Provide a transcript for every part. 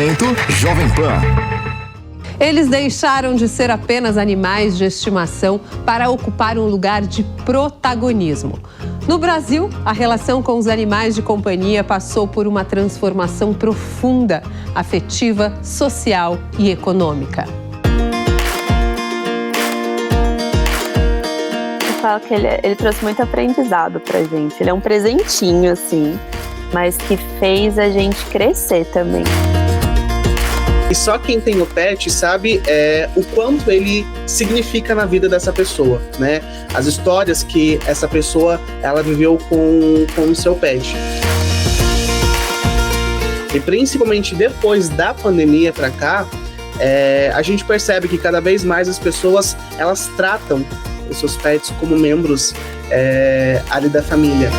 Oferecimento Jovem Pan. Eles deixaram de ser apenas animais de estimação para ocupar um lugar de protagonismo. No Brasil, a relação com os animais de companhia passou por uma transformação profunda, afetiva, social e econômica. Eu falo que ele trouxe muito aprendizado pra gente. Ele é um presentinho, assim, mas que fez a gente crescer também. E só quem tem o pet sabe o quanto ele significa na vida dessa pessoa, né? As histórias que essa pessoa ela viveu com o seu pet. E principalmente depois da pandemia para cá, a gente percebe que cada vez mais as pessoas elas tratam os seus pets como membros ali da família.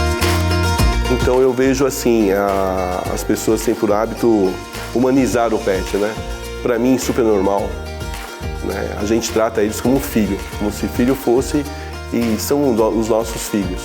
Então eu vejo assim, as pessoas têm por hábito humanizar o pet, né? Para mim, super normal. Né? A gente trata eles como filho, como se filho fosse e são os nossos filhos.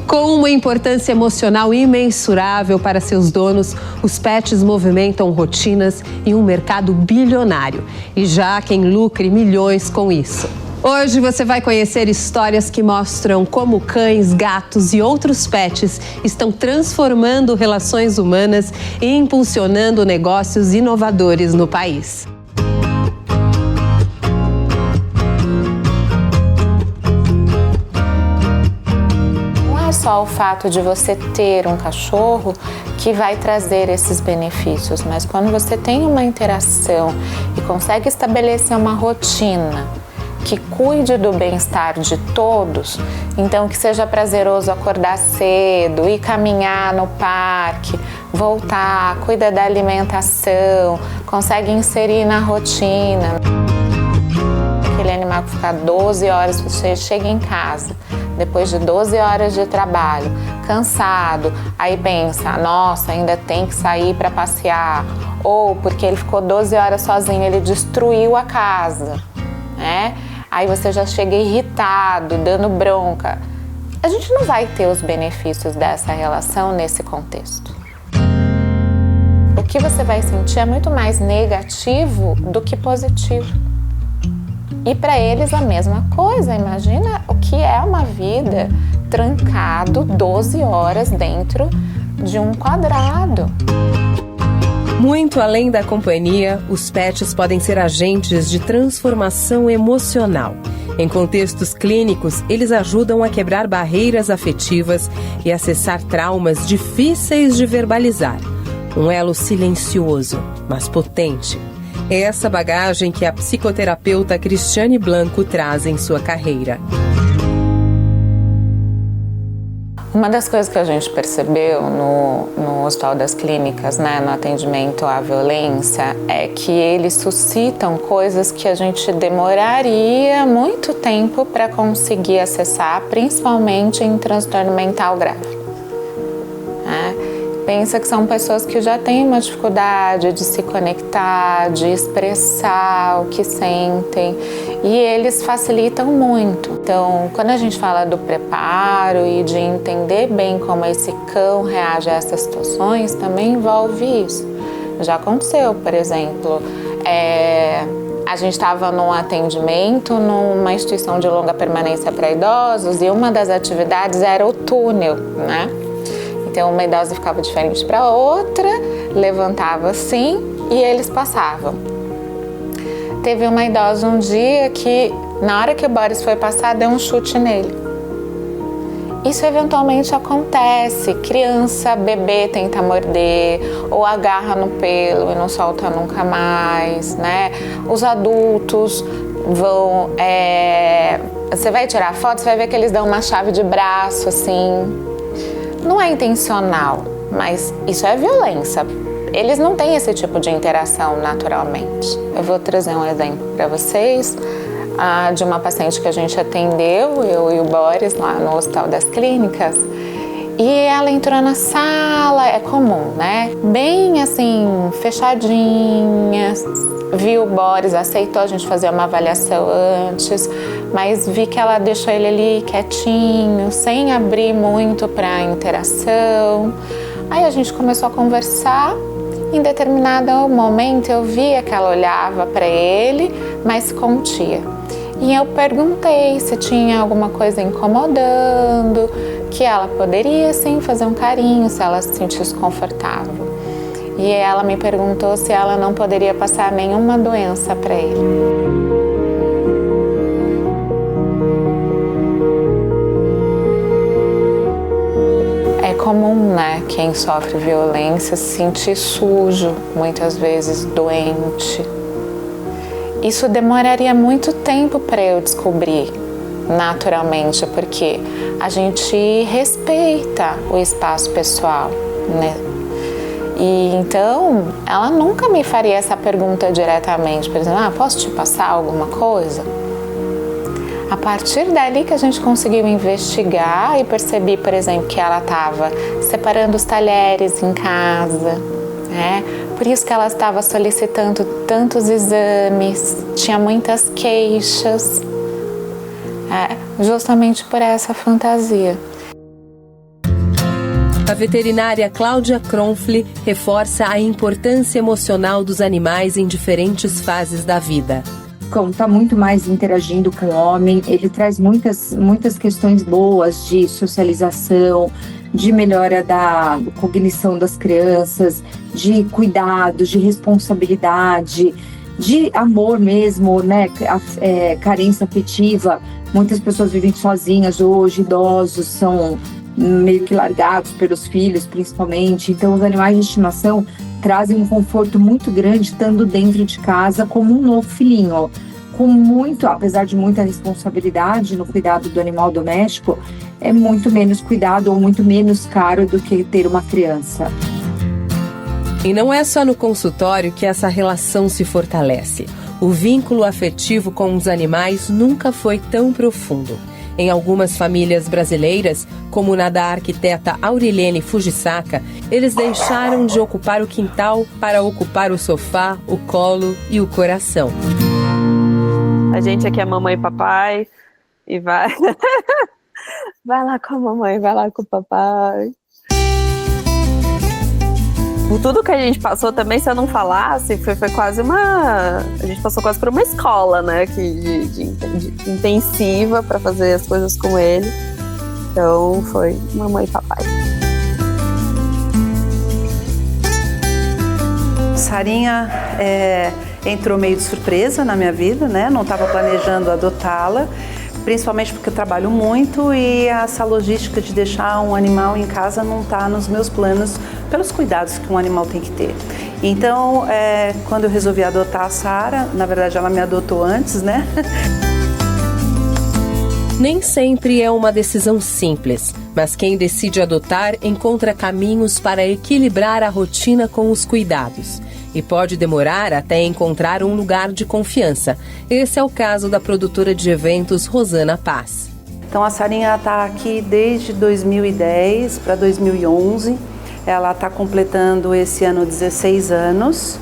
Com uma importância emocional imensurável para seus donos, os pets movimentam rotinas em um mercado bilionário. E já há quem lucre milhões com isso. Hoje você vai conhecer histórias que mostram como cães, gatos e outros pets estão transformando relações humanas e impulsionando negócios inovadores no país. Não é só o fato de você ter um cachorro que vai trazer esses benefícios, mas quando você tem uma interação e consegue estabelecer uma rotina que cuide do bem-estar de todos, então que seja prazeroso acordar cedo, ir caminhar no parque, voltar, cuida da alimentação, consegue inserir na rotina. Aquele animal que fica 12 horas, você chega em casa, depois de 12 horas de trabalho, cansado, aí pensa, nossa, ainda tem que sair para passear, ou porque ele ficou 12 horas sozinho, ele destruiu a casa, né? Aí você já chega irritado, dando bronca. A gente não vai ter os benefícios dessa relação nesse contexto. O que você vai sentir é muito mais negativo do que positivo. E para eles a mesma coisa. Imagina o que é uma vida trancado 12 horas dentro de um quadrado. Muito além da companhia, os pets podem ser agentes de transformação emocional. Em contextos clínicos, eles ajudam a quebrar barreiras afetivas e acessar traumas difíceis de verbalizar. Um elo silencioso, mas potente. É essa bagagem que a psicoterapeuta Cristiane Blanco traz em sua carreira. Uma das coisas que a gente percebeu no Hospital das Clínicas, né, no atendimento à violência, é que eles suscitam coisas que a gente demoraria muito tempo para conseguir acessar, principalmente em transtorno mental grave. Né? Pensa que são pessoas que já têm uma dificuldade de se conectar, de expressar o que sentem, e eles facilitam muito. Então, quando a gente fala do preparo e de entender bem como esse cão reage a essas situações, também envolve isso. Já aconteceu, por exemplo, a gente estava num atendimento numa instituição de longa permanência para idosos e uma das atividades era o túnel, né? Então, uma idosa ficava de frente para outra, levantava assim e eles passavam. Teve uma idosa um dia que, na hora que o Boris foi passar, deu um chute nele. Isso eventualmente acontece. Criança, bebê tenta morder ou agarra no pelo e não solta nunca mais, né? Os adultos vão... Você vai tirar foto, você vai ver que eles dão uma chave de braço, assim... Não é intencional, mas isso é violência. Eles não têm esse tipo de interação naturalmente. Eu vou trazer um exemplo para vocês de uma paciente que a gente atendeu, eu e o Boris, lá no Hospital das Clínicas. E ela entrou na sala, é comum, né? Bem assim, fechadinha, viu o Boris, aceitou a gente fazer uma avaliação antes, mas vi que ela deixou ele ali quietinho, sem abrir muito para interação. Aí a gente começou a conversar. Em determinado momento eu via que ela olhava para ele, mas se contia. E eu perguntei se tinha alguma coisa incomodando, que ela poderia sim fazer um carinho se ela se sentisse confortável. E ela me perguntou se ela não poderia passar nenhuma doença para ele. É comum, né, quem sofre violência se sentir sujo, muitas vezes doente. Isso demoraria muito tempo para eu descobrir, naturalmente, porque a gente respeita o espaço pessoal, né? E então, ela nunca me faria essa pergunta diretamente, por exemplo, posso te passar alguma coisa? A partir dali que a gente conseguiu investigar e percebi, por exemplo, que ela estava separando os talheres em casa, né? Por isso que ela estava solicitando tantos exames, tinha muitas queixas, justamente por essa fantasia. A veterinária Cláudia Kronfli reforça a importância emocional dos animais em diferentes fases da vida. O cão está muito mais interagindo com o homem, ele traz muitas questões boas de socialização, de melhora da cognição das crianças, de cuidado, de responsabilidade, de amor mesmo, né? Carência afetiva. Muitas pessoas vivem sozinhas hoje, idosos são meio que largados pelos filhos, principalmente. Então, os animais de estimação trazem um conforto muito grande estando dentro de casa como um novo filhinho. Apesar de muita responsabilidade no cuidado do animal doméstico, é muito menos cuidado ou muito menos caro do que ter uma criança. E não é só no consultório que essa relação se fortalece. O vínculo afetivo com os animais nunca foi tão profundo. Em algumas famílias brasileiras, como na da arquiteta Aurilene Fujisaka, eles deixaram de ocupar o quintal para ocupar o sofá, o colo e o coração. A gente aqui é mamãe e papai e vai... vai lá com a mamãe, vai lá com o papai. Por tudo que a gente passou também, se eu não falasse, foi quase uma... A gente passou quase por uma escola, né? De intensiva para fazer as coisas com ele. Então, foi mamãe e papai. Sarinha entrou meio de surpresa na minha vida, né? Não estava planejando adotá-la, principalmente porque eu trabalho muito e essa logística de deixar um animal em casa não está nos meus planos pelos cuidados que um animal tem que ter. Então, quando eu resolvi adotar a Sara, na verdade ela me adotou antes, né? Nem sempre é uma decisão simples, mas quem decide adotar encontra caminhos para equilibrar a rotina com os cuidados. E pode demorar até encontrar um lugar de confiança. Esse é o caso da produtora de eventos Rosana Paz. Então a Sarinha está aqui desde 2010 para 2011. Ela está completando esse ano 16 anos.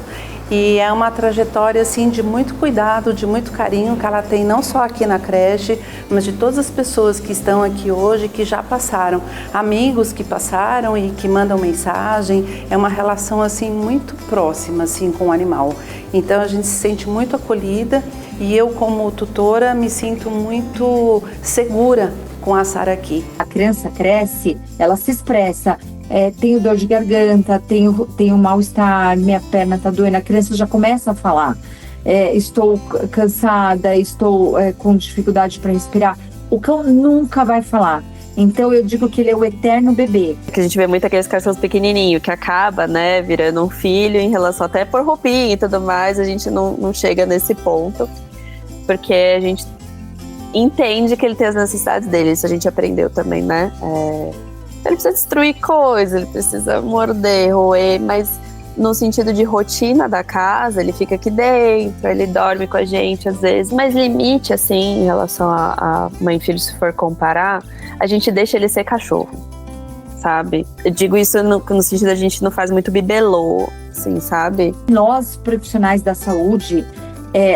E é uma trajetória assim, de muito cuidado, de muito carinho que ela tem não só aqui na creche, mas de todas as pessoas que estão aqui hoje, que já passaram, amigos que passaram e que mandam mensagem. É uma relação assim muito próxima assim, com o animal. Então a gente se sente muito acolhida e eu como tutora me sinto muito segura com a Sara aqui. A criança cresce, ela se expressa. Tenho dor de garganta, tenho mal-estar, minha perna está doendo, a criança já começa a falar. Estou cansada, estou com dificuldade para respirar. O cão nunca vai falar. Então eu digo que ele é o eterno bebê. Que a gente vê muito aqueles cachorros pequenininhos que acaba, né, virando um filho em relação até por roupinha e tudo mais. A gente não chega nesse ponto, porque a gente entende que ele tem as necessidades dele. Isso a gente aprendeu também, né? Ele precisa destruir coisas, ele precisa morder, roer, mas no sentido de rotina da casa, ele fica aqui dentro, ele dorme com a gente às vezes. Mas limite, assim, em relação a mãe e filho, se for comparar, a gente deixa ele ser cachorro, sabe? Eu digo isso no sentido da gente não faz muito bibelô, assim, sabe? Nós, profissionais da saúde,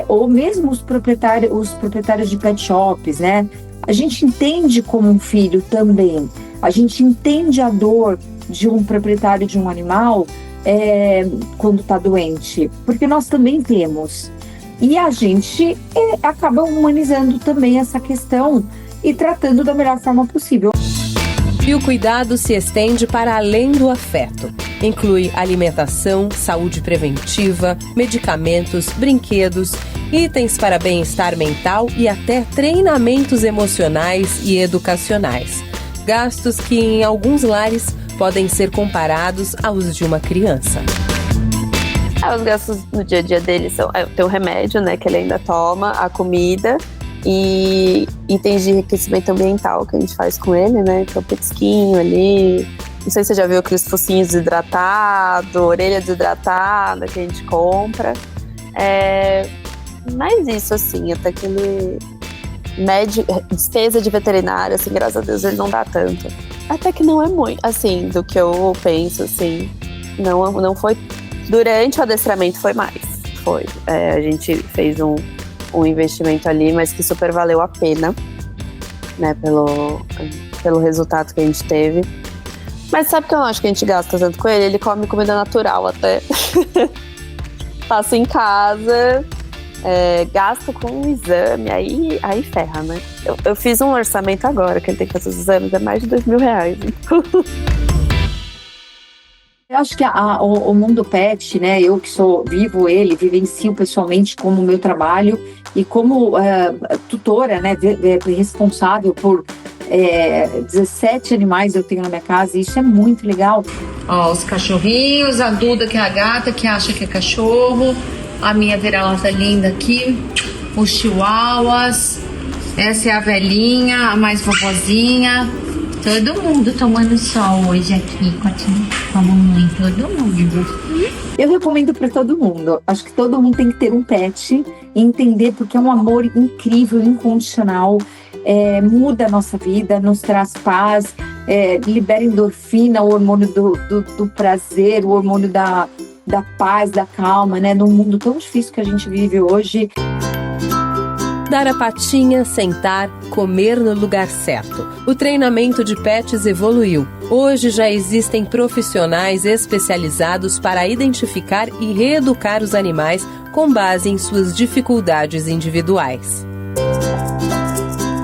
ou mesmo os proprietários de pet shops, né? A gente entende como um filho também. A gente entende a dor de um proprietário de um animal quando está doente, porque nós também temos. E a gente acaba humanizando também essa questão e tratando da melhor forma possível. E o cuidado se estende para além do afeto. Inclui alimentação, saúde preventiva, medicamentos, brinquedos, itens para bem-estar mental e até treinamentos emocionais e educacionais. Gastos que, em alguns lares, podem ser comparados aos de uma criança. Os gastos no dia a dia dele são tem o remédio, né, que ele ainda toma, a comida e itens de enriquecimento ambiental que a gente faz com ele, né, que é o petisquinho ali. Não sei se você já viu aqueles focinhos desidratados, orelha desidratada que a gente compra. Mas isso, assim, até que ele... despesa de veterinário, assim, graças a Deus ele não dá tanto. Até que não é muito, assim, do que eu penso, assim. Não foi... Durante o adestramento foi mais. Foi. A gente fez um investimento ali, mas que super valeu a pena, né, pelo resultado que a gente teve. Mas sabe que eu não acho que a gente gasta tanto com ele? Ele come comida natural até. Passa em casa, gasto com um exame, aí ferra, né? Eu fiz um orçamento agora, que ele tem que fazer os exames, é mais de R$2.000. Eu acho que o mundo pet, né? Eu que vivencio pessoalmente como meu trabalho e como tutora, né? Responsável por 17 animais eu tenho na minha casa, e isso é muito legal. Ó, os cachorrinhos, a Duda, que é a gata, que acha que é cachorro, a minha vira-lata linda aqui, os chihuahuas, essa é a velhinha, a mais vovozinha. Todo mundo tomando sol hoje aqui com a mamãe, todo mundo. Eu recomendo para todo mundo. Acho que todo mundo tem que ter um pet e entender, porque é um amor incrível, incondicional. Muda a nossa vida, nos traz paz, libera endorfina, o hormônio do prazer, o hormônio da paz, da calma, né? Num mundo tão difícil que a gente vive hoje. Dar a patinha, sentar, comer no lugar certo. O treinamento de pets evoluiu. Hoje já existem profissionais especializados para identificar e reeducar os animais com base em suas dificuldades individuais.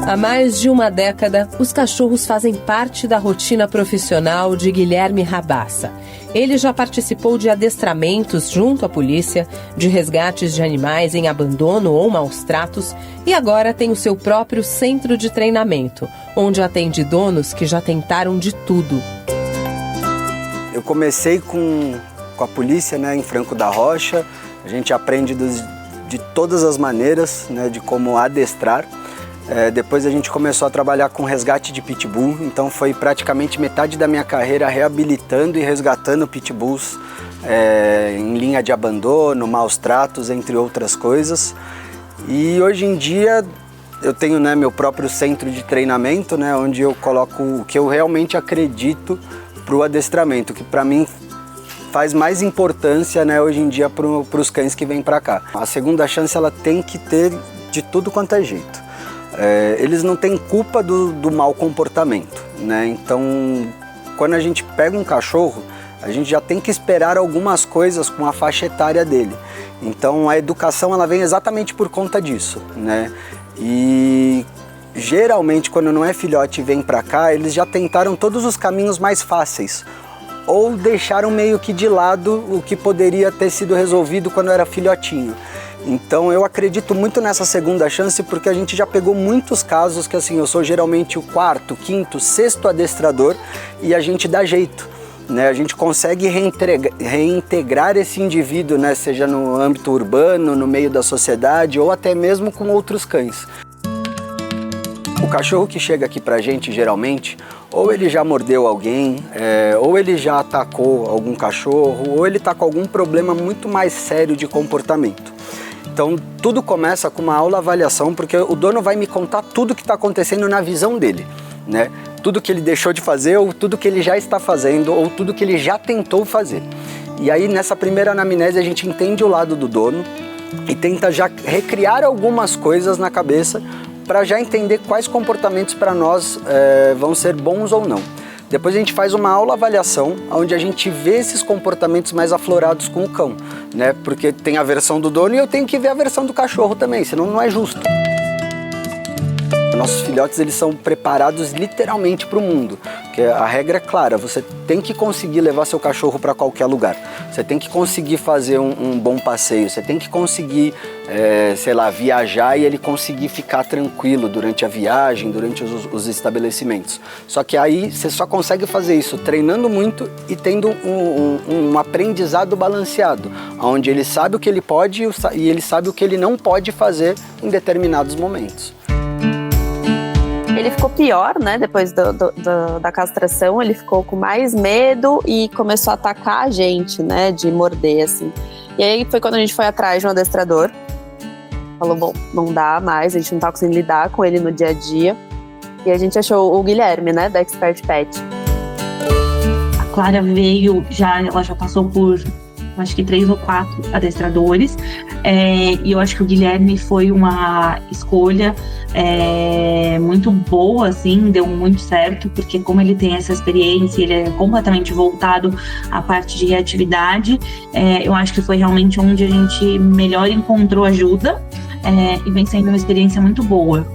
Há mais de uma década, os cachorros fazem parte da rotina profissional de Guilherme Rabassa. Ele já participou de adestramentos junto à polícia, de resgates de animais em abandono ou maus tratos e agora tem o seu próprio centro de treinamento, onde atende donos que já tentaram de tudo. Eu comecei com a polícia, né, em Franco da Rocha. A gente aprende de todas as maneiras, né, de como adestrar. Depois a gente começou a trabalhar com resgate de pitbull, então foi praticamente metade da minha carreira reabilitando e resgatando pitbulls em linha de abandono, maus tratos, entre outras coisas. E hoje em dia eu tenho, né, meu próprio centro de treinamento, né, onde eu coloco o que eu realmente acredito para o adestramento, que para mim faz mais importância, né, hoje em dia para os cães que vêm para cá. A segunda chance ela tem que ter de tudo quanto é jeito. Eles não têm culpa do mau comportamento, né? Então, quando a gente pega um cachorro, a gente já tem que esperar algumas coisas com a faixa etária dele. Então, a educação ela vem exatamente por conta disso, né? E geralmente, quando não é filhote e vem para cá, eles já tentaram todos os caminhos mais fáceis ou deixaram meio que de lado o que poderia ter sido resolvido quando era filhotinho. Então eu acredito muito nessa segunda chance, porque a gente já pegou muitos casos que assim, eu sou geralmente o quarto, quinto, sexto adestrador e a gente dá jeito, né? A gente consegue reintegrar esse indivíduo, né? Seja no âmbito urbano, no meio da sociedade ou até mesmo com outros cães. O cachorro que chega aqui pra gente, geralmente, ou ele já mordeu alguém, ou ele já atacou algum cachorro, ou ele tá com algum problema muito mais sério de comportamento. Então, tudo começa com uma aula-avaliação, porque o dono vai me contar tudo que está acontecendo na visão dele, né? Tudo que ele deixou de fazer, ou tudo que ele já está fazendo, ou tudo que ele já tentou fazer. E aí, nessa primeira anamnese, a gente entende o lado do dono, e tenta já recriar algumas coisas na cabeça para já entender quais comportamentos para nós vão ser bons ou não. Depois a gente faz uma aula-avaliação, onde a gente vê esses comportamentos mais aflorados com o cão, né? Porque tem a versão do dono e eu tenho que ver a versão do cachorro também, senão não é justo. Nossos filhotes, eles são preparados literalmente para o mundo, porque a regra é clara, você tem que conseguir levar seu cachorro para qualquer lugar, você tem que conseguir fazer um bom passeio, você tem que conseguir, sei lá, viajar e ele conseguir ficar tranquilo durante a viagem, durante os estabelecimentos. Só que aí você só consegue fazer isso treinando muito e tendo um aprendizado balanceado, onde ele sabe o que ele pode e ele sabe o que ele não pode fazer em determinados momentos. Ele ficou pior, né, depois da castração, ele ficou com mais medo e começou a atacar a gente, né, de morder, assim. E aí foi quando a gente foi atrás de um adestrador, falou, bom, não dá mais, a gente não tá conseguindo lidar com ele no dia a dia. E a gente achou o Guilherme, né, da Expert Pet. A Clara veio, ela já passou por, acho que 3 ou 4 adestradores, e eu acho que o Guilherme foi uma escolha muito boa, assim, deu muito certo, porque como ele tem essa experiência, ele é completamente voltado à parte de reatividade, eu acho que foi realmente onde a gente melhor encontrou ajuda, e vem sendo uma experiência muito boa.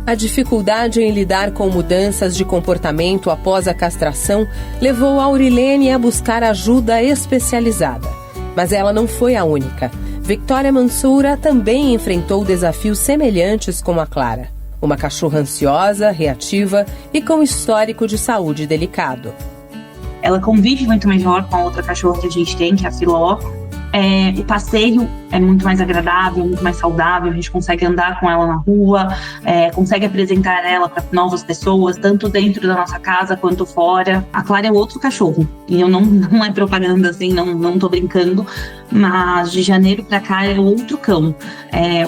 A dificuldade em lidar com mudanças de comportamento após a castração levou a Aurilene a buscar ajuda especializada. Mas ela não foi a única. Victoria Mansura também enfrentou desafios semelhantes com a Clara. Uma cachorra ansiosa, reativa e com histórico de saúde delicado. Ela convive muito melhor com a outra cachorra que a gente tem, que é a Filó. O passeio é muito mais agradável, muito mais saudável, a gente consegue andar com ela na rua, consegue apresentar ela para novas pessoas, tanto dentro da nossa casa quanto fora. A Clara é outro cachorro, e eu não é propaganda assim, não tô brincando, mas de janeiro para cá é outro cão.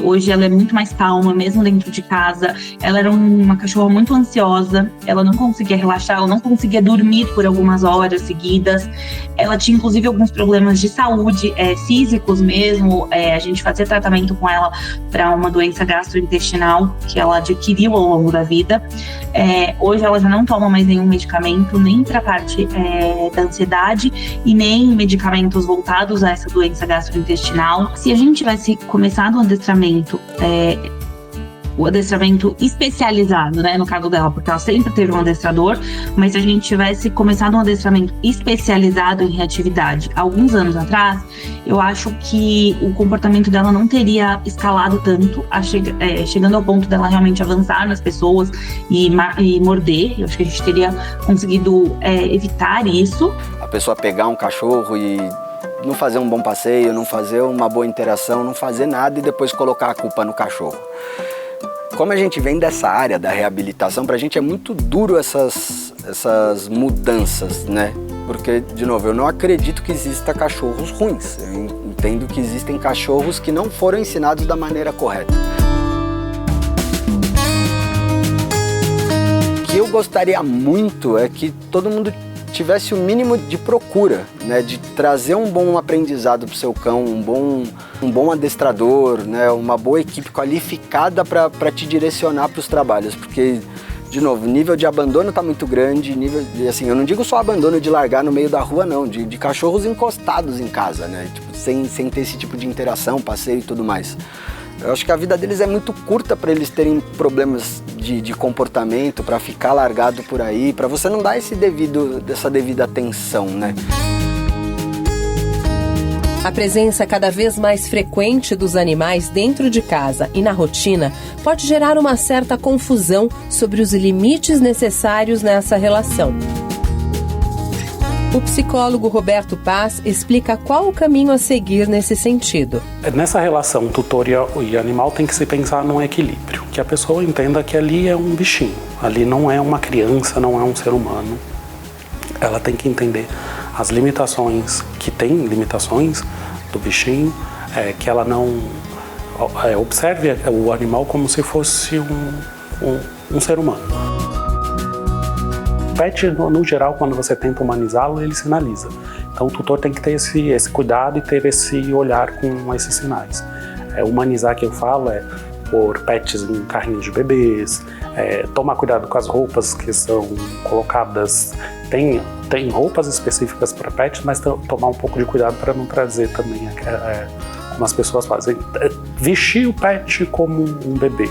Hoje ela é muito mais calma, mesmo dentro de casa. Ela era uma cachorra muito ansiosa, ela não conseguia relaxar, ela não conseguia dormir por algumas horas seguidas. Ela tinha inclusive alguns problemas de saúde, físicos mesmo. A gente fazia tratamento com ela para uma doença gastrointestinal que ela adquiriu ao longo da vida. Hoje ela já não toma mais nenhum medicamento, nem para a parte da ansiedade e nem medicamentos voltados a essa doença gastrointestinal. Se a gente tivesse começado o adestramento especializado, né, no caso dela, porque ela sempre teve um adestrador, mas se a gente tivesse começado um adestramento especializado em reatividade alguns anos atrás, eu acho que o comportamento dela não teria escalado tanto, chegando ao ponto dela realmente avançar nas pessoas e morder. Eu acho que a gente teria conseguido evitar isso. A pessoa pegar um cachorro e não fazer um bom passeio, não fazer uma boa interação, não fazer nada e depois colocar a culpa no cachorro. Como a gente vem dessa área da reabilitação, pra gente é muito duro essas mudanças, né? Porque, de novo, eu não acredito que exista cachorros ruins. Eu entendo que existem cachorros que não foram ensinados da maneira correta. O que eu gostaria muito é que todo mundo tivesse o mínimo de procura, né, de trazer um bom aprendizado para o seu cão, um bom adestrador, né, uma boa equipe qualificada para te direcionar para os trabalhos, porque, de novo, o nível de abandono está muito grande, assim, eu não digo só abandono de largar no meio da rua, não, de cachorros encostados em casa, né, tipo, sem ter esse tipo de interação, passeio e tudo mais. Eu acho que a vida deles é muito curta para eles terem problemas de comportamento, para ficar largado por aí, para você não dar essa devida atenção, né? A presença cada vez mais frequente dos animais dentro de casa e na rotina pode gerar uma certa confusão sobre os limites necessários nessa relação. O psicólogo Roberto Paz explica qual o caminho a seguir nesse sentido. Nessa relação tutor e animal tem que se pensar num equilíbrio, que a pessoa entenda que ali é um bichinho, ali não é uma criança, não é um ser humano. Ela tem que entender as limitações, que tem limitações do bichinho, que ela não observe o animal como se fosse um ser humano. O pet, no geral, quando você tenta humanizá-lo, ele sinaliza. Então o tutor tem que ter esse cuidado e ter esse olhar com esses sinais. Humanizar que eu falo é pôr pets em carrinhos de bebês, tomar cuidado com as roupas que são colocadas. Tem roupas específicas para pets, mas tomar um pouco de cuidado para não trazer também, como as pessoas fazem, vestir o pet como um bebê.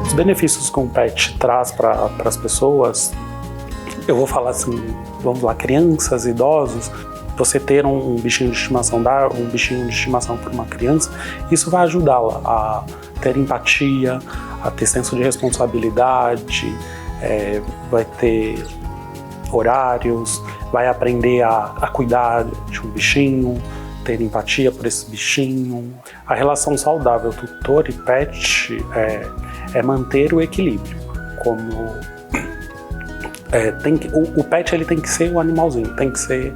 Os benefícios que um pet traz para as pessoas, eu vou falar assim, vamos lá, crianças, idosos, você ter um bichinho de estimação, dar um bichinho de estimação para uma criança, isso vai ajudá-la a ter empatia, a ter senso de responsabilidade, vai ter horários, vai aprender a cuidar de um bichinho, ter empatia por esse bichinho. A relação saudável tutor e pet é manter o equilíbrio. O pet ele tem que ser um animalzinho, tem que ser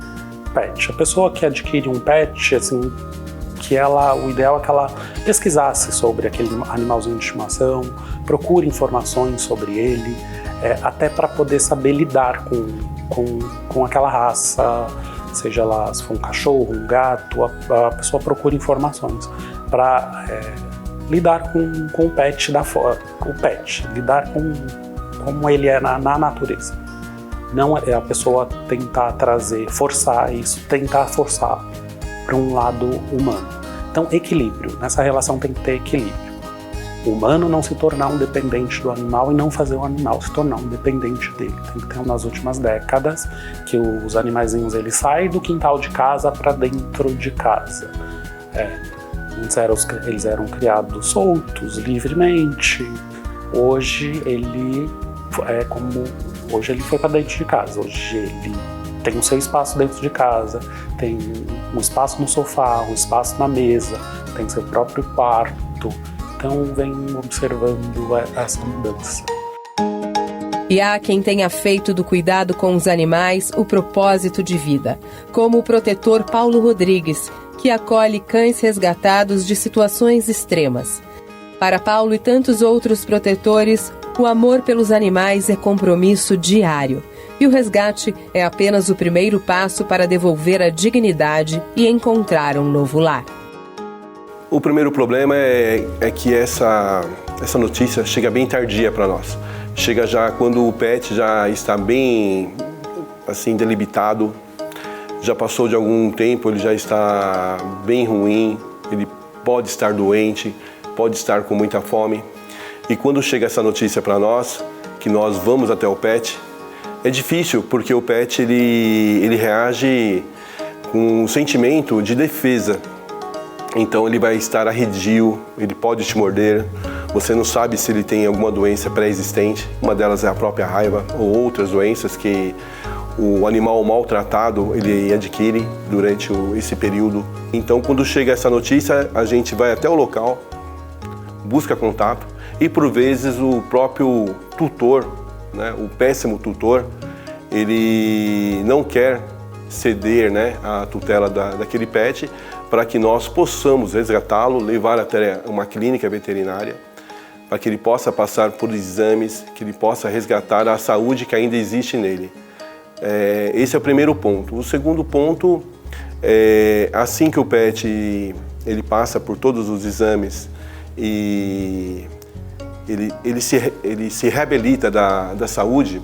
pet. A pessoa que adquire um pet, assim, o ideal é que ela pesquisasse sobre aquele animalzinho de estimação, procure informações sobre ele, até para poder saber lidar com aquela raça, seja lá se for um cachorro, um gato, a pessoa procura informações para lidar com o pet lidar com como ele é na natureza. Não é a pessoa tentar forçar para um lado humano. Então, equilíbrio. Nessa relação tem que ter equilíbrio. O humano não se tornar um dependente do animal e não fazer o animal se tornar um dependente dele. Tem que ter nas últimas décadas que os animaizinhos eles saem do quintal de casa para dentro de casa. Eles eram criados soltos, livremente. Hoje ele foi para dentro de casa. Hoje ele tem o seu espaço dentro de casa, tem um espaço no sofá, um espaço na mesa, tem seu próprio quarto. Então, vem observando essa mudança. E há quem tenha feito do cuidado com os animais o propósito de vida, como o protetor Paulo Rodrigues, que acolhe cães resgatados de situações extremas. Para Paulo e tantos outros protetores, o amor pelos animais é compromisso diário. E o resgate é apenas o primeiro passo para devolver a dignidade e encontrar um novo lar. O primeiro problema é que essa notícia chega bem tardia para nós. Chega já quando o pet já está bem assim delimitado, já passou de algum tempo, ele já está bem ruim, ele pode estar doente, pode estar com muita fome. E quando chega essa notícia para nós, que nós vamos até o pet, é difícil porque o pet ele reage com um sentimento de defesa. Então ele vai estar arredio, ele pode te morder, você não sabe se ele tem alguma doença pré-existente, uma delas é a própria raiva ou outras doenças que o animal maltratado ele adquire durante esse período. Então quando chega essa notícia, a gente vai até o local, busca contato e por vezes o próprio tutor, né, o péssimo tutor, ele não quer ceder, né, a tutela daquele pet para que nós possamos resgatá-lo, levar até uma clínica veterinária, para que ele possa passar por exames, que ele possa resgatar a saúde que ainda existe nele. Esse é o primeiro ponto. O segundo ponto é assim que o pet ele passa por todos os exames e ele se reabilita da saúde,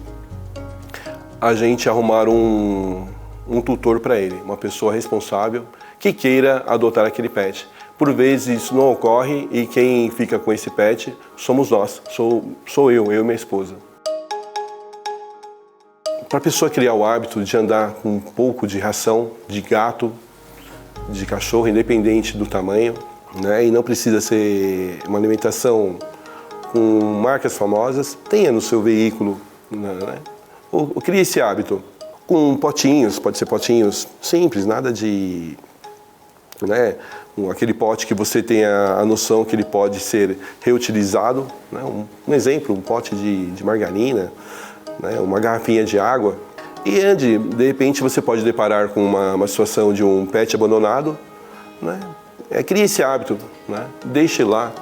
a gente arrumar um tutor para ele, uma pessoa responsável que queira adotar aquele pet. Por vezes isso não ocorre e quem fica com esse pet somos nós, sou eu e minha esposa. Para a pessoa criar o hábito de andar com um pouco de ração de gato, de cachorro, independente do tamanho, né? E não precisa ser uma alimentação com marcas famosas, tenha no seu veículo, né? Ou crie esse hábito com potinhos, pode ser potinhos simples, nada de... né? Aquele pote que você tenha a noção que ele pode ser reutilizado, né? Um exemplo, um pote de margarina, né? Uma garrafinha de água. E de repente você pode deparar com uma situação de um pet abandonado, né? Crie esse hábito, né? Deixe lá.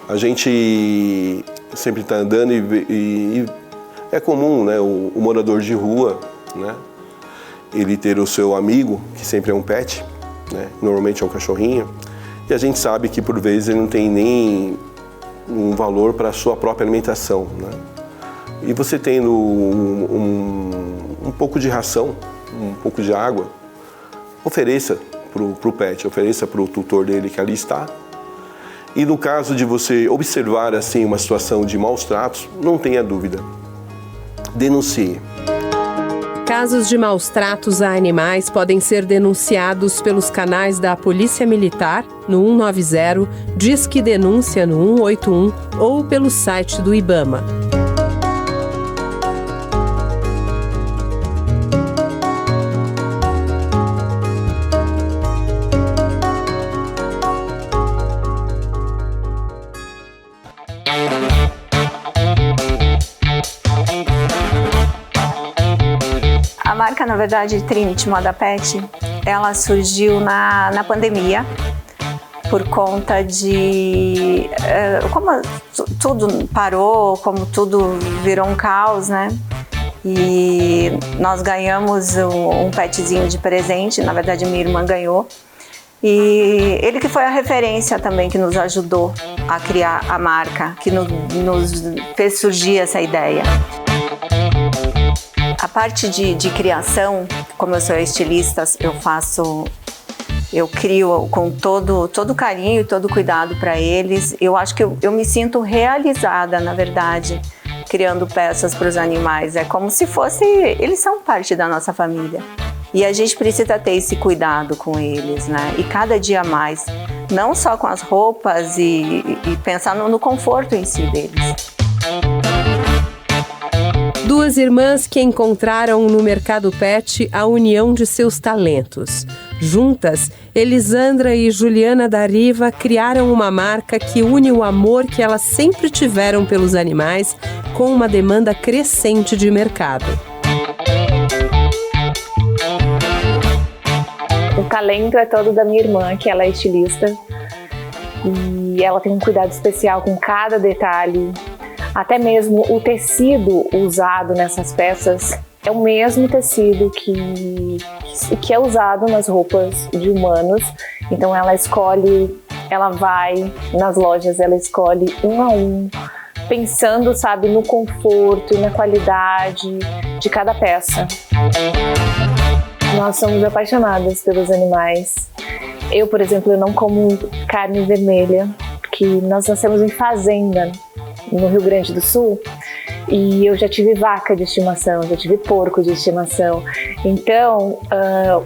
A gente sempre está andando e é comum, né? O morador de rua, né? Ele ter o seu amigo, que sempre é um pet, né? Normalmente é um cachorrinho, E a gente sabe que, por vezes, ele não tem nem um valor para a sua própria alimentação, né? E você tendo um pouco de ração, um pouco de água, ofereça para o pet, ofereça para o tutor dele que ali está. E no caso de você observar assim uma situação de maus tratos, não tenha dúvida, denuncie. Casos de maus tratos a animais podem ser denunciados pelos canais da Polícia Militar no 190, Disque Denúncia no 181 ou pelo site do IBAMA. A marca, na verdade, Trinity Moda Pet, ela surgiu na pandemia por conta de como tudo parou, como tudo virou um caos, né? E nós ganhamos um petzinho de presente, na verdade minha irmã ganhou. E ele que foi a referência também que nos ajudou a criar a marca, que nos fez surgir essa ideia. A parte de criação, como eu sou estilista, eu crio com todo carinho e todo cuidado para eles. Eu acho que eu me sinto realizada, na verdade, criando peças para os animais. É como se eles são parte da nossa família. E a gente precisa ter esse cuidado com eles, né? E cada dia mais, não só com as roupas e pensar no conforto em si deles. Duas irmãs que encontraram no mercado pet a união de seus talentos. Juntas, Elisandra e Juliana da Riva criaram uma marca que une o amor que elas sempre tiveram pelos animais com uma demanda crescente de mercado. O talento é todo da minha irmã, que ela é estilista. E ela tem um cuidado especial com cada detalhe. Até mesmo o tecido usado nessas peças é o mesmo tecido que é usado nas roupas de humanos. Então ela vai nas lojas, ela escolhe um a um, pensando, sabe, no conforto e na qualidade de cada peça. Nós somos apaixonadas pelos animais. Eu, por exemplo, eu não como carne vermelha, porque nós nascemos em fazenda, no Rio Grande do Sul, e eu já tive vaca de estimação, já tive porco de estimação. Então,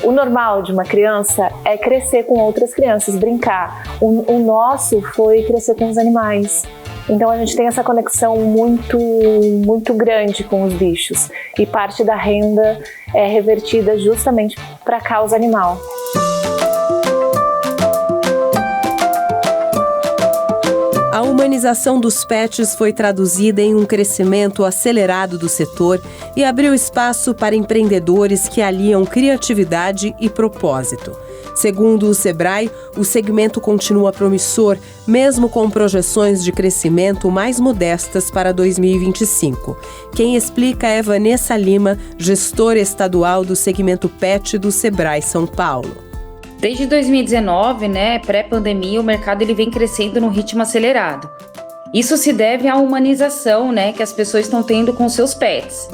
o normal de uma criança é crescer com outras crianças, brincar. O nosso foi crescer com os animais. Então a gente tem essa conexão muito grande com os bichos, e parte da renda é revertida justamente para a causa animal. A humanização dos pets foi traduzida em um crescimento acelerado do setor e abriu espaço para empreendedores que aliam criatividade e propósito. Segundo o Sebrae, o segmento continua promissor, mesmo com projeções de crescimento mais modestas para 2025. Quem explica é Vanessa Lima, gestora estadual do segmento PET do Sebrae São Paulo. Desde 2019, pré-pandemia, o mercado vem crescendo num ritmo acelerado. Isso se deve à humanização, que as pessoas estão tendo com seus pets.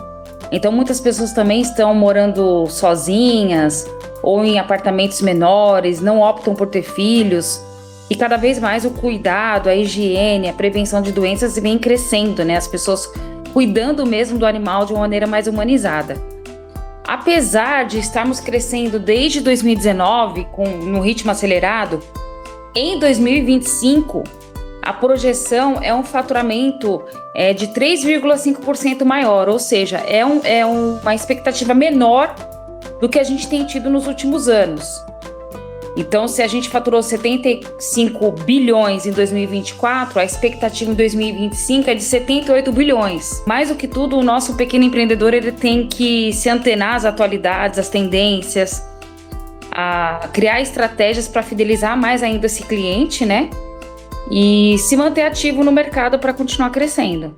Então, muitas pessoas também estão morando sozinhas ou em apartamentos menores, não optam por ter filhos. E cada vez mais o cuidado, a higiene, a prevenção de doenças vem crescendo, As pessoas cuidando mesmo do animal de uma maneira mais humanizada. Apesar de estarmos crescendo desde 2019 no ritmo acelerado, em 2025 a projeção é um faturamento de 3,5% maior, ou seja, é uma expectativa menor do que a gente tem tido nos últimos anos. Então, se a gente faturou 75 bilhões em 2024, a expectativa em 2025 é de 78 bilhões. Mais do que tudo, o nosso pequeno empreendedor tem que se antenar às atualidades, às tendências, a criar estratégias para fidelizar mais ainda esse cliente, E se manter ativo no mercado para continuar crescendo.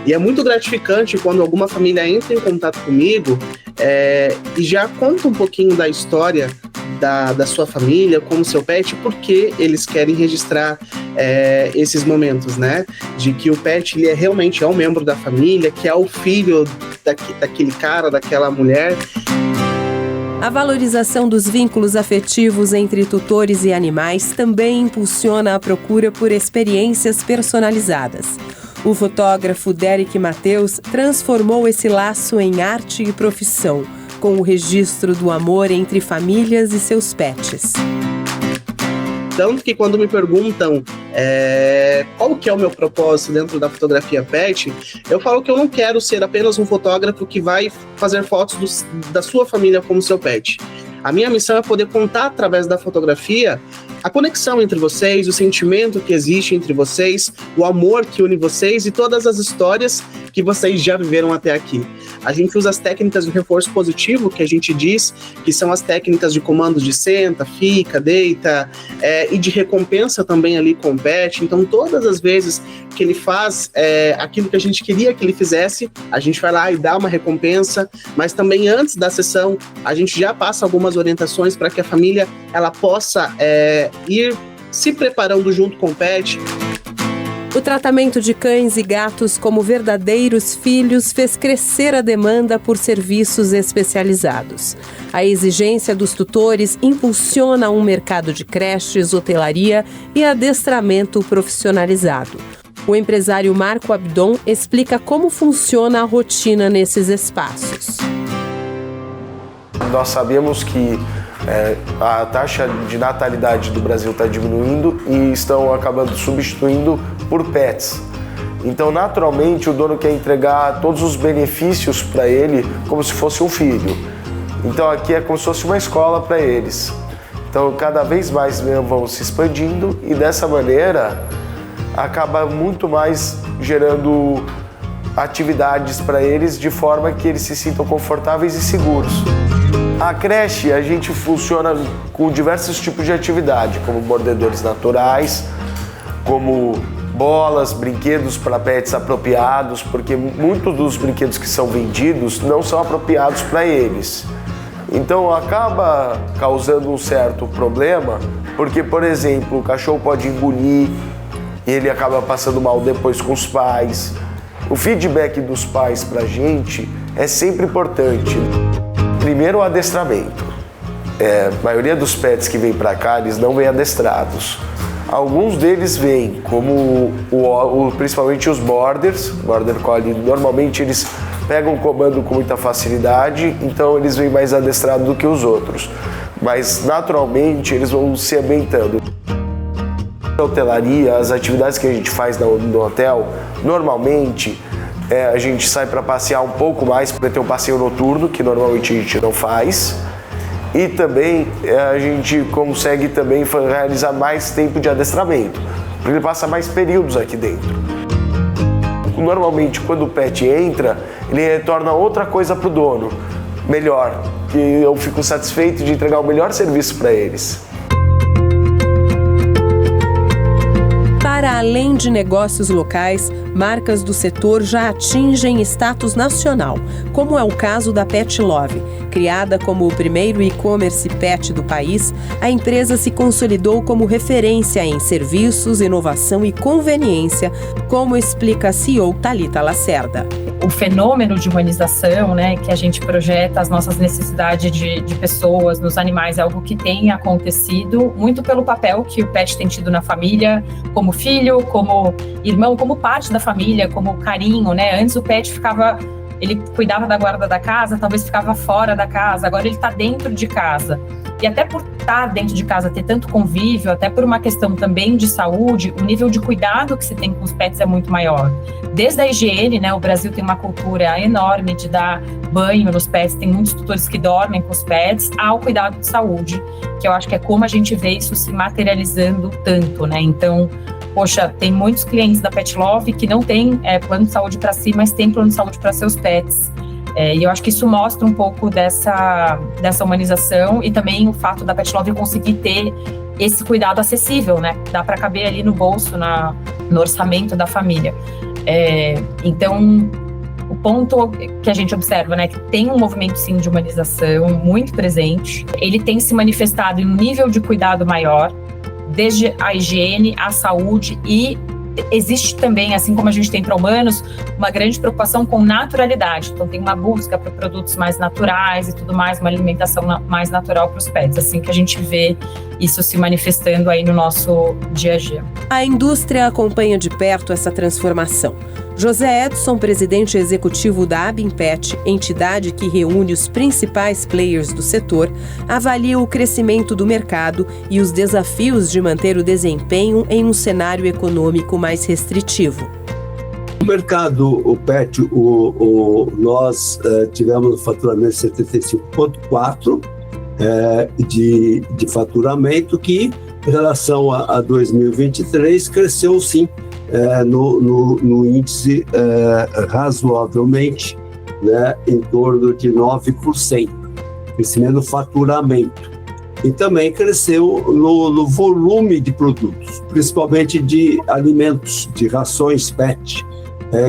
E é muito gratificante quando alguma família entra em contato comigo e já conta um pouquinho da história da sua família, como seu pet, porque eles querem registrar esses momentos, né? De que o pet ele realmente é um membro da família, que é o filho daquele cara, daquela mulher. A valorização dos vínculos afetivos entre tutores e animais também impulsiona a procura por experiências personalizadas. O fotógrafo Derek Matheus transformou esse laço em arte e profissão, com o registro do amor entre famílias e seus pets. Tanto que quando me perguntam qual que é o meu propósito dentro da fotografia pet, eu falo que eu não quero ser apenas um fotógrafo que vai fazer fotos da sua família como seu pet. A minha missão é poder contar através da fotografia a conexão entre vocês, o sentimento que existe entre vocês, o amor que une vocês e todas as histórias que vocês já viveram até aqui. A gente usa as técnicas de reforço positivo, que a gente diz que são as técnicas de comandos de senta, fica, deita, e de recompensa também ali com o pet. Então, todas as vezes que ele faz aquilo que a gente queria que ele fizesse, a gente vai lá e dá uma recompensa, mas também antes da sessão, a gente já passa algumas orientações para que a família ela possa ir se preparando junto com o pet. O tratamento de cães e gatos como verdadeiros filhos fez crescer a demanda por serviços especializados. A exigência dos tutores impulsiona um mercado de creches, hotelaria e adestramento profissionalizado. O empresário Marco Abdon explica como funciona a rotina nesses espaços. Nós sabemos que a taxa de natalidade do Brasil está diminuindo e estão acabando substituindo por pets. Então, naturalmente, o dono quer entregar todos os benefícios para ele como se fosse um filho. Então, aqui é como se fosse uma escola para eles. Então, cada vez mais vão se expandindo e, dessa maneira, acaba muito mais gerando atividades para eles de forma que eles se sintam confortáveis e seguros. A creche, a gente funciona com diversos tipos de atividade, como mordedores naturais, como bolas, brinquedos para pets apropriados, porque muitos dos brinquedos que são vendidos não são apropriados para eles. Então acaba causando um certo problema, porque, por exemplo, o cachorro pode engolir e ele acaba passando mal depois com os pais. O feedback dos pais para a gente é sempre importante. Primeiro, o adestramento. A maioria dos pets que vêm para cá, eles não vêm adestrados. Alguns deles vêm, como principalmente os Border Collie, normalmente eles pegam o comando com muita facilidade, então eles vêm mais adestrados do que os outros. Mas, naturalmente, eles vão se ambientando. A hotelaria, as atividades que a gente faz no hotel, normalmente a gente sai para passear um pouco mais, para ter um passeio noturno, que normalmente a gente não faz. E também a gente consegue também realizar mais tempo de adestramento, porque ele passa mais períodos aqui dentro. Normalmente, quando o pet entra, ele retorna outra coisa para o dono, melhor, que eu fico satisfeito de entregar o melhor serviço para eles. Para além de negócios locais, marcas do setor já atingem status nacional, como é o caso da Pet Love. Criada como o primeiro e-commerce pet do país, a empresa se consolidou como referência em serviços, inovação e conveniência, como explica a CEO Thalita Lacerda. O fenômeno de humanização, né, que a gente projeta as nossas necessidades de pessoas nos animais, é algo que tem acontecido muito pelo papel que o pet tem tido na família, como filho, como irmão, como parte da família, como carinho, né? Antes o pet ele cuidava da guarda da casa, talvez ficava fora da casa, agora ele está dentro de casa. E até por estar dentro de casa, ter tanto convívio, até por uma questão também de saúde, o nível de cuidado que se tem com os pets é muito maior. Desde a higiene, né, o Brasil tem uma cultura enorme de dar banho nos pets, tem muitos tutores que dormem com os pets, ao cuidado de saúde, que eu acho que é como a gente vê isso se materializando tanto, né? Então, poxa, tem muitos clientes da Pet Love que não tem plano de saúde para si, mas tem plano de saúde para seus pets. E eu acho que isso mostra um pouco dessa humanização e também o fato da Pet Love conseguir ter esse cuidado acessível, né? Dá para caber ali no bolso, no orçamento da família. Então, o ponto que a gente observa, né, que tem um movimento sim de humanização muito presente, ele tem se manifestado em um nível de cuidado maior, desde a higiene, a saúde, e existe também, assim como a gente tem para humanos, uma grande preocupação com naturalidade. Então tem uma busca por produtos mais naturais e tudo mais, uma alimentação mais natural para os pets, assim que a gente vê isso se manifestando aí no nosso dia a dia. A indústria acompanha de perto essa transformação. José Edson, presidente executivo da Abimpet, entidade que reúne os principais players do setor, avalia o crescimento do mercado e os desafios de manter o desempenho em um cenário econômico mais restritivo. O mercado, o PET, nós tivemos um faturamento de 75,4 de faturamento, que em relação a 2023 cresceu sim no índice razoavelmente, né, em torno de 9%, crescimento do faturamento. E também cresceu no volume de produtos, principalmente de alimentos, de rações PET,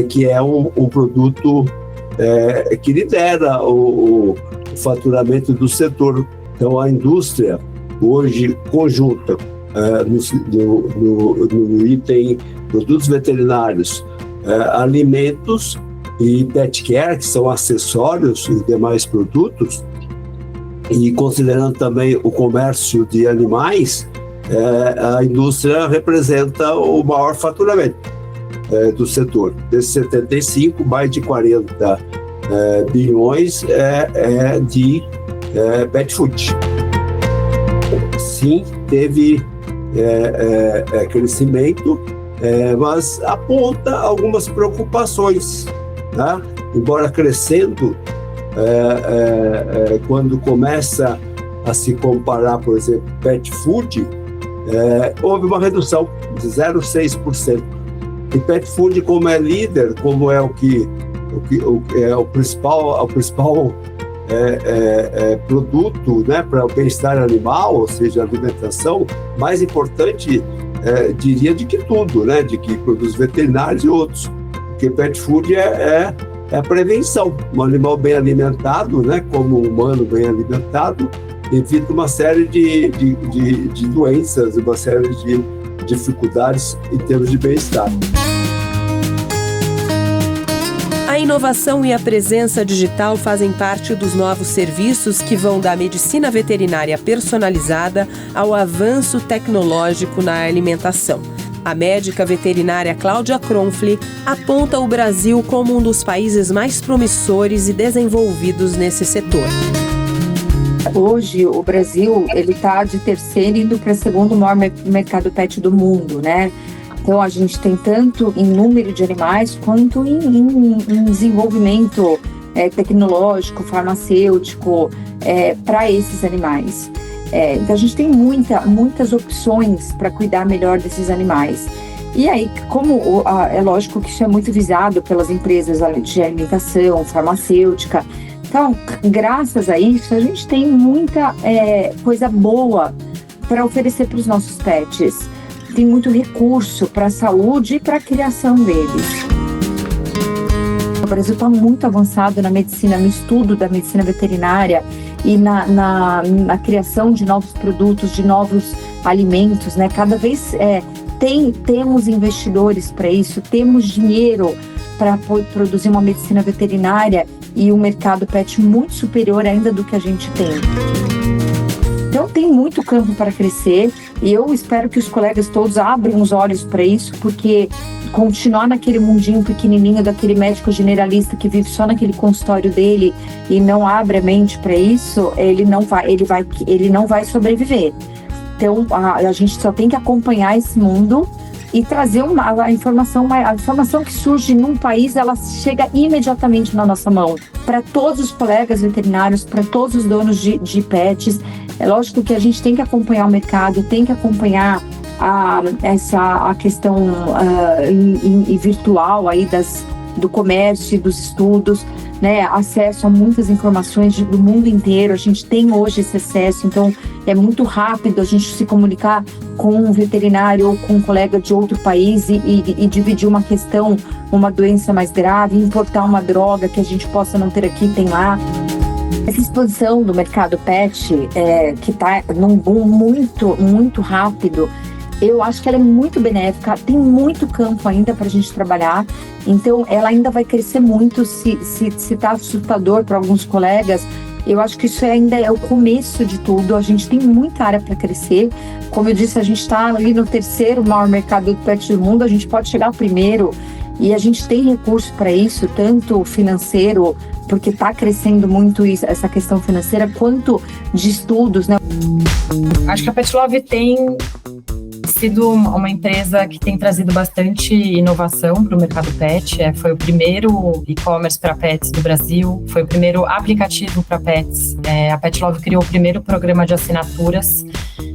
que é um produto que lidera o faturamento do setor. Então, a indústria hoje conjunta no item produtos veterinários, alimentos e pet care, que são acessórios e demais produtos, e considerando também o comércio de animais, a indústria representa o maior faturamento do setor. Desses 75, mais de 40 bilhões de pet food. Sim, teve crescimento, mas aponta algumas preocupações, né? Embora crescendo, quando começa a se comparar, por exemplo, pet food, houve uma redução de 0,6%. E pet food, como é líder, como é o principal produto, né, para o bem-estar animal, ou seja, alimentação, mais importante, diria, de que tudo, né, de que produtos veterinários e outros, porque pet food é a prevenção. Um animal bem alimentado, né, como um humano bem alimentado, evita uma série de doenças, uma série de dificuldades em termos de bem-estar. A inovação e a presença digital fazem parte dos novos serviços que vão da medicina veterinária personalizada ao avanço tecnológico na alimentação. A médica veterinária Cláudia Kronfli aponta o Brasil como um dos países mais promissores e desenvolvidos nesse setor. Hoje, o Brasil está de terceiro indo para o segundo maior mercado pet do mundo, né? Então, a gente tem tanto em número de animais quanto em desenvolvimento tecnológico, farmacêutico para esses animais. Então, a gente tem muitas opções para cuidar melhor desses animais. E aí, como é lógico que isso é muito visado pelas empresas de alimentação, farmacêutica. Então, graças a isso, a gente tem muita coisa boa para oferecer para os nossos pets. Tem muito recurso para a saúde e para a criação deles. O Brasil está muito avançado na medicina, no estudo da medicina veterinária e na criação de novos produtos, de novos alimentos, né? Cada vez temos investidores para isso, temos dinheiro para produzir uma medicina veterinária e um mercado pet muito superior ainda do que a gente tem. Então tem muito campo para crescer e eu espero que os colegas todos abram os olhos para isso, porque continuar naquele mundinho pequenininho daquele médico generalista que vive só naquele consultório dele e não abre a mente para isso, ele não vai sobreviver. Então a gente só tem que acompanhar esse mundo e trazer a informação que surge num país, ela chega imediatamente na nossa mão, para todos os colegas veterinários, para todos os donos de pets. É lógico que a gente tem que acompanhar o mercado, tem que acompanhar a questão virtual aí do comércio e dos estudos, né? Acesso a muitas informações do mundo inteiro. A gente tem hoje esse acesso, então é muito rápido a gente se comunicar com um veterinário ou com um colega de outro país e dividir uma questão, uma doença mais grave, importar uma droga que a gente possa não ter aqui, tem lá. Essa expansão do mercado pet, que está num boom muito, muito rápido, eu acho que ela é muito benéfica, tem muito campo ainda para a gente trabalhar, então ela ainda vai crescer muito. Se está assustador para alguns colegas, eu acho que isso ainda é o começo de tudo. A gente tem muita área para crescer. Como eu disse, a gente está ali no 3º maior mercado de pet do mundo, a gente pode chegar ao 1º, e a gente tem recurso para isso, tanto financeiro, porque está crescendo muito essa questão financeira, quanto de estudos, né? Acho que a Pet Love tem sido uma empresa que tem trazido bastante inovação para o mercado pet. Foi o primeiro e-commerce para pets do Brasil, foi o primeiro aplicativo para pets. A Pet Love criou o primeiro programa de assinaturas,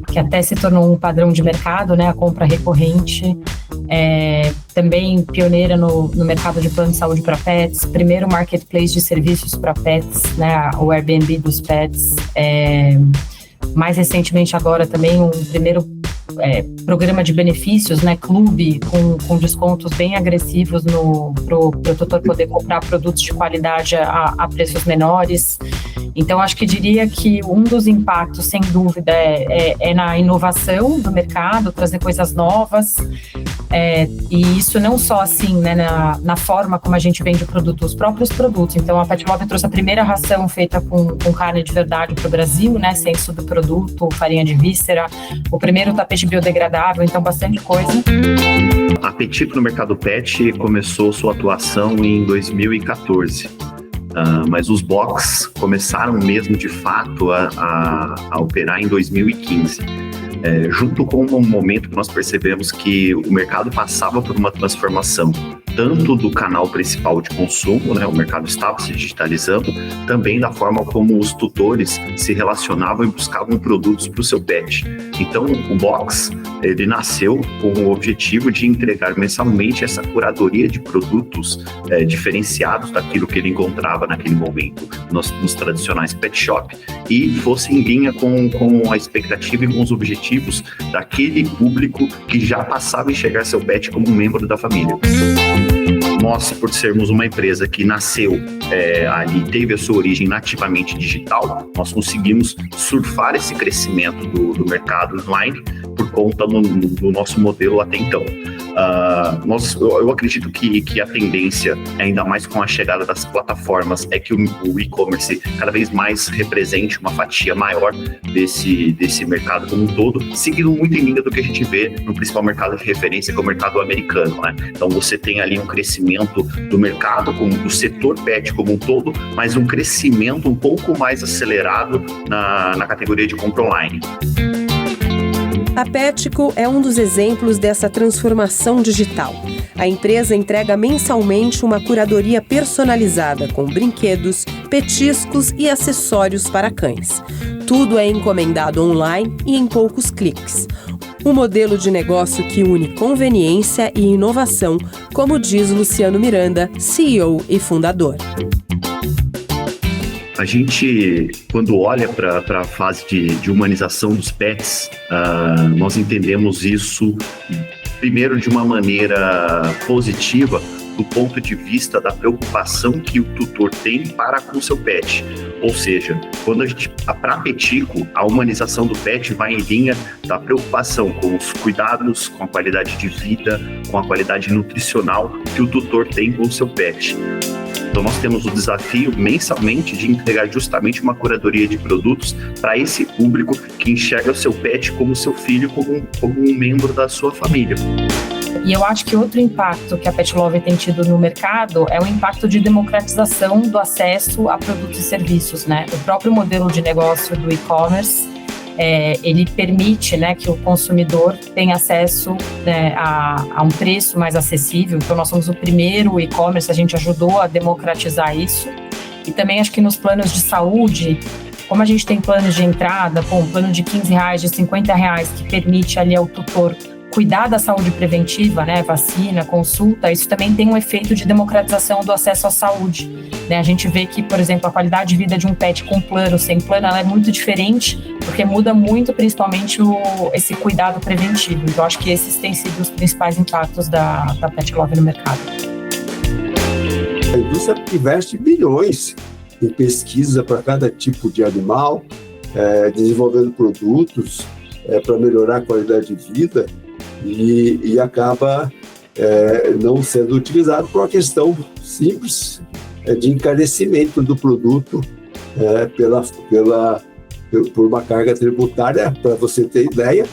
que até se tornou um padrão de mercado, né? A compra recorrente. Também pioneira no mercado de plano de saúde para pets, primeiro marketplace de serviços para pets, né? O Airbnb dos pets. Mais recentemente agora também um primeiro programa de benefícios, né, clube com descontos bem agressivos para o tutor poder comprar produtos de qualidade a preços menores. Então, acho que diria que um dos impactos, sem dúvida, é na inovação do mercado, trazer coisas novas, e isso não só assim, né, na forma como a gente vende os próprios produtos. Então, a Pet Love trouxe a primeira ração feita com carne de verdade para o Brasil, né, sem subproduto, farinha de víscera, o primeiro tapete biodegradável, então bastante coisa. A Petiko no mercado pet começou sua atuação em 2014. Mas os box começaram mesmo de fato a operar em 2015. Junto com um momento que nós percebemos que o mercado passava por uma transformação, tanto do canal principal de consumo, né, o mercado estava se digitalizando, também da forma como os tutores se relacionavam e buscavam produtos para o seu pet. Então, o Box, ele nasceu com o objetivo de entregar mensalmente essa curadoria de produtos diferenciados daquilo que ele encontrava naquele momento nos tradicionais pet shop, e fosse em linha com a expectativa e com os objetivos daquele público que já passava a enxergar seu pet como um membro da família. Nós, por sermos uma empresa que nasceu ali, teve a sua origem nativamente digital, nós conseguimos surfar esse crescimento do mercado online por conta do nosso modelo até então. Eu acredito que a tendência, ainda mais com a chegada das plataformas, é que o e-commerce cada vez mais represente uma fatia maior desse mercado como um todo, seguindo muito em linha do que a gente vê no principal mercado de referência, que é o mercado americano, né? Então você tem ali um crescimento do mercado, do setor pet como um todo, mas um crescimento um pouco mais acelerado na categoria de compra online. A Petiko é um dos exemplos dessa transformação digital. A empresa entrega mensalmente uma curadoria personalizada com brinquedos, petiscos e acessórios para cães. Tudo é encomendado online e em poucos cliques. Um modelo de negócio que une conveniência e inovação, como diz Luciano Miranda, CEO e fundador. A gente, quando olha para a fase de humanização dos pets, nós entendemos isso, primeiro, de uma maneira positiva, do ponto de vista da preocupação que o tutor tem para com o seu pet. Ou seja, para a Petiko, a humanização do pet vai em linha da preocupação com os cuidados, com a qualidade de vida, com a qualidade nutricional que o tutor tem com o seu pet. Então nós temos o desafio mensalmente de entregar justamente uma curadoria de produtos para esse público que enxerga o seu pet como seu filho, como um membro da sua família. E eu acho que outro impacto que a Pet Love tem tido no mercado é o impacto de democratização do acesso a produtos e serviços, né? O próprio modelo de negócio do e-commerce, ele permite, né, que o consumidor tenha acesso, né, a um preço mais acessível. Então nós somos o primeiro e-commerce, a gente ajudou a democratizar isso. E também acho que nos planos de saúde, como a gente tem planos de entrada, um plano de R$15, de R$50, que permite ali ao tutor cuidar da saúde preventiva, né, vacina, consulta, isso também tem um efeito de democratização do acesso à saúde, né? A gente vê que, por exemplo, a qualidade de vida de um pet com plano, sem plano, ela é muito diferente, porque muda muito, principalmente, esse cuidado preventivo. Então, acho que esses têm sido os principais impactos da Pet Love no mercado. A indústria investe bilhões em pesquisa para cada tipo de animal, desenvolvendo produtos para melhorar a qualidade de vida e acaba não sendo utilizado por uma questão simples de encarecimento do produto por uma carga tributária. Para você ter ideia,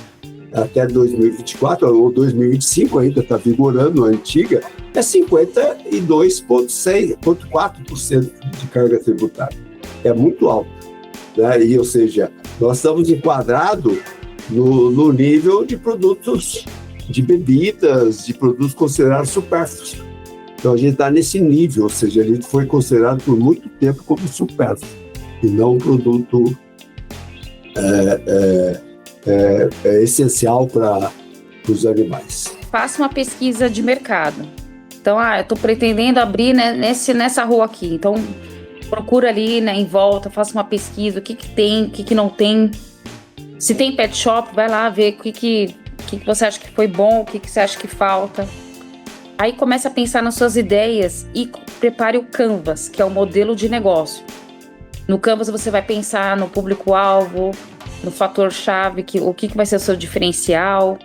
até 2024 ou 2025 ainda está vigorando a antiga, é 52,4% de carga tributária. É muito alto, né? Ou seja, nós estamos enquadrados no nível de produtos, de bebidas, de produtos considerados supérfluos. Então a gente está nesse nível, ou seja, a gente foi considerado por muito tempo como supérfluo e não um produto essencial para os animais. Faça uma pesquisa de mercado. Então, eu estou pretendendo abrir, né, nessa rua aqui. Então, procura ali, né, em volta, faça uma pesquisa, o que tem, o que não tem. Se tem pet shop, vai lá ver o que você acha que foi bom, o que você acha que falta. Aí comece a pensar nas suas ideias e prepare o Canvas, que é o modelo de negócio. No Canvas você vai pensar no público-alvo, no fator-chave, o que vai ser o seu diferencial,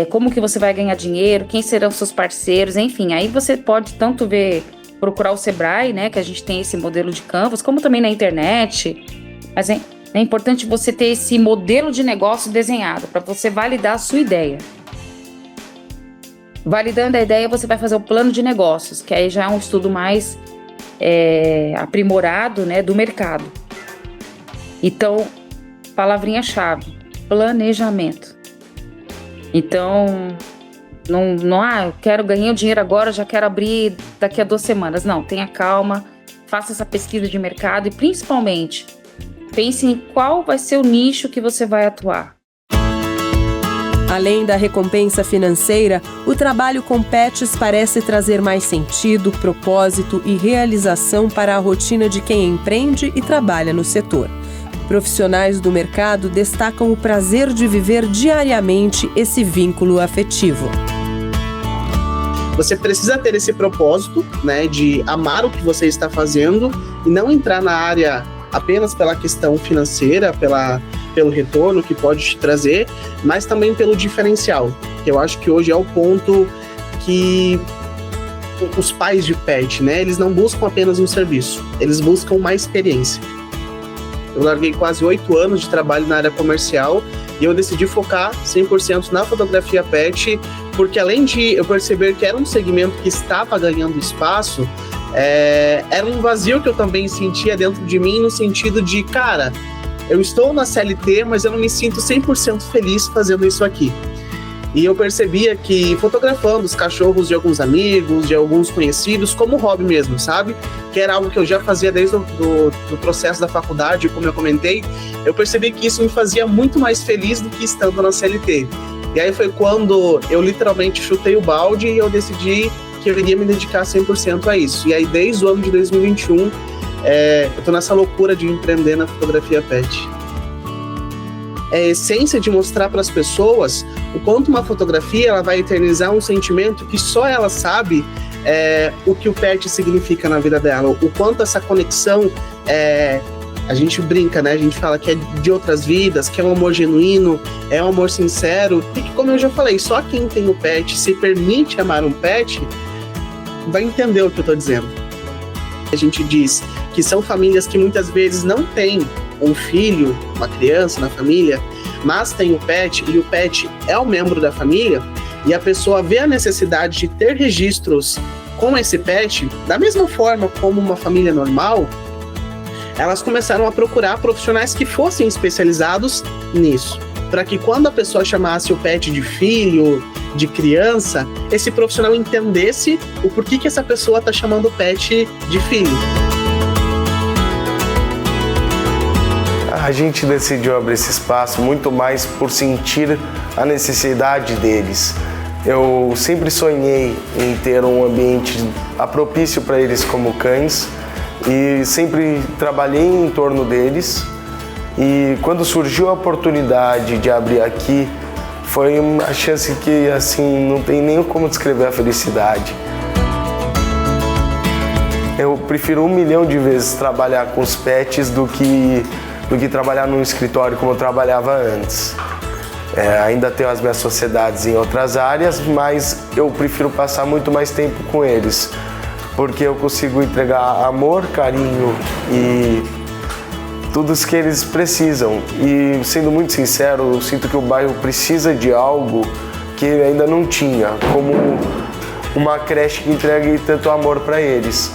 como que você vai ganhar dinheiro, quem serão seus parceiros, enfim. Aí você pode tanto procurar o Sebrae, né, que a gente tem esse modelo de Canvas, como também na internet. Mas é importante você ter esse modelo de negócio desenhado para você validar a sua ideia. Validando a ideia, você vai fazer o plano de negócios, que aí já é um estudo mais aprimorado, né, do mercado. Então, palavrinha-chave, planejamento. Então, eu quero ganhar o dinheiro agora, já quero abrir daqui a 2 semanas. Não, tenha calma, faça essa pesquisa de mercado e, principalmente, pense em qual vai ser o nicho que você vai atuar. Além da recompensa financeira, o trabalho com pets parece trazer mais sentido, propósito e realização para a rotina de quem empreende e trabalha no setor. Profissionais do mercado destacam o prazer de viver diariamente esse vínculo afetivo. Você precisa ter esse propósito, né, de amar o que você está fazendo e não entrar na área apenas pela questão financeira, pelo retorno que pode te trazer, mas também pelo diferencial, que eu acho que hoje é o ponto que os pais de pet, né, eles não buscam apenas um serviço, eles buscam uma experiência. Eu larguei quase 8 anos de trabalho na área comercial e eu decidi focar 100% na fotografia pet, porque além de eu perceber que era um segmento que estava ganhando espaço, era um vazio que eu também sentia dentro de mim, no sentido de, cara, eu estou na CLT, mas eu não me sinto 100% feliz fazendo isso aqui. E eu percebia que fotografando os cachorros de alguns amigos, de alguns conhecidos, como hobby mesmo, sabe? Que era algo que eu já fazia desde do processo da faculdade, como eu comentei, eu percebi que isso me fazia muito mais feliz do que estando na CLT. E aí foi quando eu literalmente chutei o balde e eu decidi que eu iria me dedicar 100% a isso. E aí desde o ano de 2021, eu tô nessa loucura de empreender na fotografia pet. É a essência de mostrar para as pessoas o quanto uma fotografia ela vai eternizar um sentimento que só ela sabe o que o pet significa na vida dela, o quanto essa conexão a gente brinca, né? A gente fala que é de outras vidas, que é um amor genuíno, é um amor sincero, e que, como eu já falei, só quem tem o pet, se permite amar um pet, vai entender o que eu estou dizendo. A gente diz que são famílias que muitas vezes não têm um filho, uma criança na família, mas tem o pet, e o pet é um membro da família, e a pessoa vê a necessidade de ter registros com esse pet, da mesma forma como uma família normal, elas começaram a procurar profissionais que fossem especializados nisso, para que quando a pessoa chamasse o pet de filho, de criança, esse profissional entendesse o porquê que essa pessoa está chamando o pet de filho. A gente decidiu abrir esse espaço muito mais por sentir a necessidade deles. Eu sempre sonhei em ter um ambiente propício para eles como cães e sempre trabalhei em torno deles. E quando surgiu a oportunidade de abrir aqui, foi uma chance que assim não tem nem como descrever a felicidade. Eu prefiro 1 milhão de vezes trabalhar com os pets do que trabalhar num escritório como eu trabalhava antes. Ainda tenho as minhas sociedades em outras áreas, mas eu prefiro passar muito mais tempo com eles, porque eu consigo entregar amor, carinho e tudo isso que eles precisam. E, sendo muito sincero, eu sinto que o bairro precisa de algo que ele ainda não tinha, como uma creche que entregue tanto amor para eles.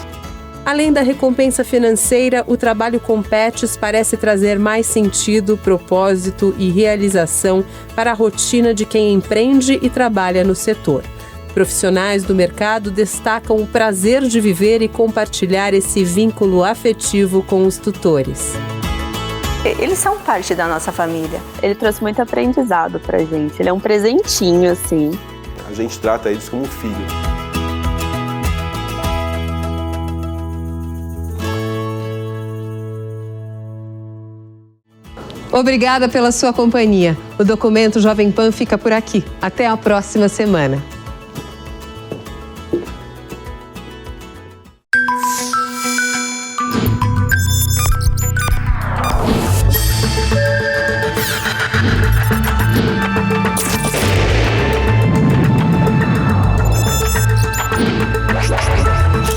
Além da recompensa financeira, o trabalho com pets parece trazer mais sentido, propósito e realização para a rotina de quem empreende e trabalha no setor. Profissionais do mercado destacam o prazer de viver e compartilhar esse vínculo afetivo com os tutores. Eles são parte da nossa família. Ele trouxe muito aprendizado pra gente. Ele é um presentinho, assim. A gente trata eles como filho. Obrigada pela sua companhia. O Documento Jovem Pan fica por aqui. Até a próxima semana.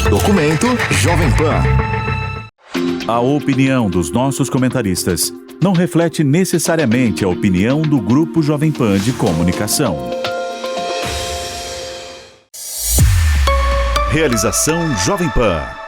Documento Jovem Pan. A opinião dos nossos comentaristas não reflete necessariamente a opinião do Grupo Jovem Pan de Comunicação. Realização Jovem Pan.